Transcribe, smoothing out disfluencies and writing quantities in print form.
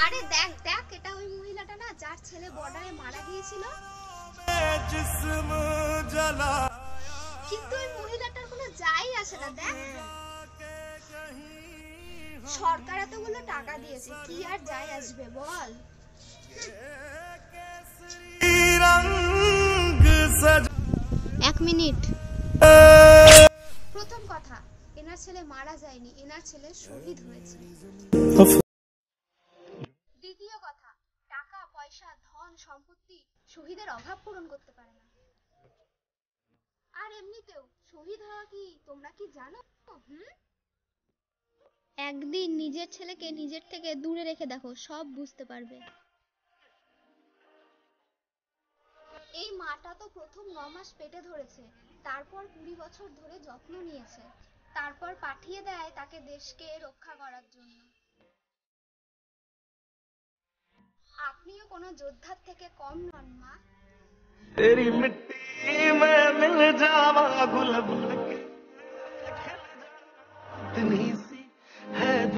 আরে দেখ দেখ, এটা ওই মহিলাটা না যার ছেলে বর্ডারে মারা গিয়েছিল। কিন্তু ওই মহিলাটার কোনো যাই আসে না। দেখ, সরকার এতগুলো টাকা দিয়েছে, কি আর যাই আসবে বল। এক মিনিট। প্রথম কথা, এনার ছেলে মারা যায়নি, এনার ছেলে শহীদ হয়েছে। দ্বিতীয় কথা, টাকা পয়সা ধন সম্পত্তি শহীদের অভাব পূরণ করতে পারে না। আর এমনিতেও শহীদ হওয়া কি তোমরা কি জানো? একদিন নিজের ছেলেকে নিজের থেকে দূরে রেখে দেখো, সব বুঝতে পারবে। এই মাটা তো প্রথম 9 মাস পেটে ধরেছে, তারপর 20 বছর ধরে যত্ন নিয়েছে, তারপর পাঠিয়ে দেয় তাকে দেশকে রক্ষা করার জন্য। আপনিও কোনো যোদ্ধার থেকে কম নন মা। तेरी मिट्टी में मिल जावा गुल